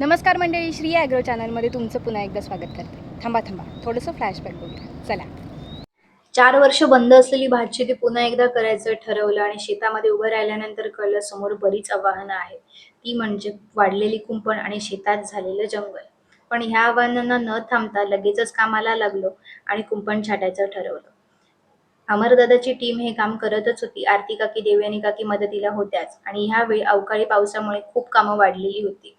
नमस्कार मंडळी, श्री ॲग्रो चॅनलमध्ये तुमचं पुन्हा एकदा स्वागत करते. थांबा थोडंसं फ्लॅशबॅक बघूया. चला. 4 वर्ष बंद असलेली भातशेती पुन्हा एकदा करायचं ठरवलं आणि शेतामध्ये उभं राहिल्यानंतर कळलं समोर बरीच आव्हानं आहेत. ती म्हणजे वाढलेली कुंपण आणि शेतात झालेलं जंगल. पण ह्या आव्हानांना न थांबता लगेचच कामाला लागलो आणि कुंपण छाटायचं ठरवलं. अमरदादाची टीम हे काम करतच होती. आरती काकी, देवयानी काकी मदतीला होत्याच आणि ह्यावेळी अवकाळी पावसामुळे खूप कामं वाढलेली होती.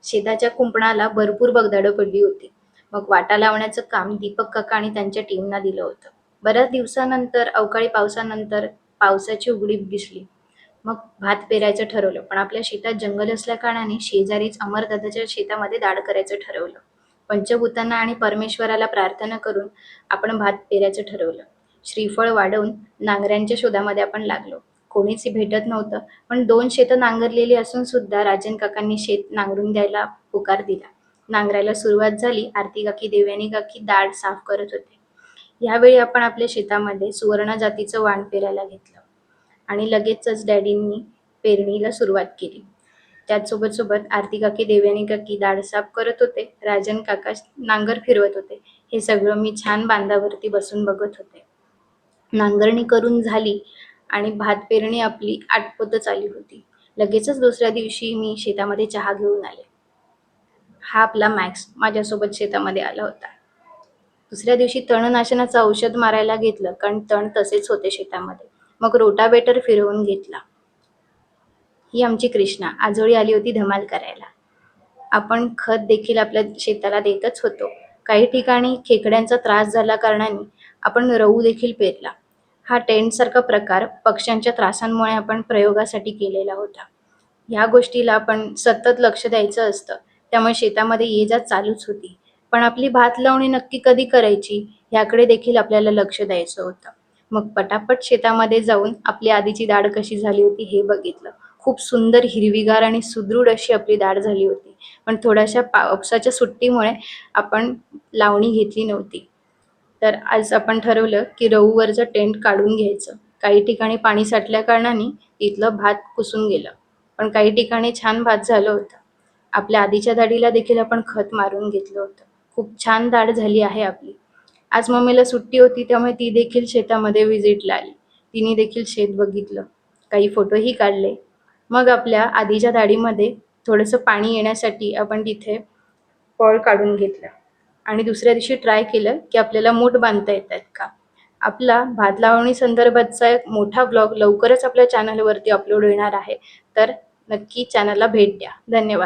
शेताच्या कुंपणाला भरपूर बगदाडं पडली होती. मग वाटा लावण्याचं काम दीपक काका आणि त्यांच्या टीमना दिलं होतं. बऱ्याच दिवसानंतर अवकाळी पावसानंतर पावसाची उघडीप दिसली. मग भात पेरायचं ठरवलं, पण आपल्या शेतात जंगल असल्या कारणाने शेजारीच अमरदादाच्या शेतामध्ये दाड करायचं ठरवलं. पंचभूतांना आणि परमेश्वराला प्रार्थना करून आपण भात पेरायचं ठरवलं. श्रीफळ वाढवून नांगऱ्यांच्या शोधामध्ये आपण लागलो. कोणीच भेटत नव्हतं, पण 2 शेतं नांगरलेली असून सुद्धा राजन काकांनी शेत नांगरून द्यायला पुकार दिला. नांगरायला सुरुवात झाली. आरती काकी, देवयानी काकी दाड साफ करत होते. यावेळी आपण आपल्या शेतामध्ये सुवर्ण जातीचं वाण पेरायला घेतलं आणि लगेचच डॅडींनी पेरणीला सुरुवात केली. त्याचसोबत आरती काकी, देवयानी काकी दाड साफ करत होते. राजन काका नांगर फिरवत होते. हे सगळं मी छान बांधावरती बसून बघत होते. नांगरणी करून झाली आणि भात पेरणी आपली आटोपतच आली होती. लगेचच दुसऱ्या दिवशी मी शेतामध्ये चहा घेऊन आले. हा आपला मॅक्स माझ्यासोबत शेतामध्ये आला होता. दुसऱ्या दिवशी तणनाशनाचं औषध मारायला घेतलं, कारण तण तसेच होते शेतामध्ये. मग रोटावेटर फिरवून घेतला. ही आमची कृष्णा आजोळी आली होती धमाल करायला. आपण खत देखील आपल्या शेताला देतच होतो. काही ठिकाणी खेकड्यांचा त्रास झाला कारणाने आपण रऊ देखील पेरला. हा टेंटसारखा प्रकार पक्ष्यांच्या त्रासांमुळे आपण प्रयोगासाठी केलेला होता. ह्या गोष्टीला आपण सतत लक्ष द्यायचं असतं, त्यामुळे शेतामध्ये ये जा चालूच होती. पण आपली भात लावणी नक्की कधी करायची ह्याकडे देखील आपल्याला लक्ष द्यायचं होतं. मग पटापट शेतामध्ये जाऊन आपली आधीची दाड कशी झाली होती हे बघितलं. खूप सुंदर हिरवीगार आणि सुदृढ अशी आपली दाड झाली होती. पण थोड्याशा पावसाच्या सुट्टीमुळे आपण लावणी घेतली नव्हती. तर आज आपण ठरवलं की रऊवरचं टेंट काढून घ्यायचं. काही ठिकाणी पाणी साठल्या कारणाने तिथलं भात कुसून गेलं, पण काही ठिकाणी छान भात झालं होतं. आपल्या आधीच्या दाढीला देखील आपण खत मारून घेतलं होतं. खूप छान दाढ झाली आहे आपली. आज मम्मीला सुट्टी होती, त्यामुळे ती देखील शेतामध्ये व्हिजिटला आली. तिने देखील शेत बघितलं, काही फोटोही काढले. मग आपल्या आधीच्या दाढीमध्ये थोडंसं पाणी येण्यासाठी आपण तिथे पळ काढून घेतलं आणि दुसऱ्या दिवशी ट्राय केलं की आपल्याला मूठ बांधता येतात का. आपला भात लावणी संदर्भातचा एक मोठा ब्लॉग लवकरच आपल्या चॅनलवरती अपलोड होणार आहे, तर नक्की चॅनलला भेट द्या. धन्यवाद.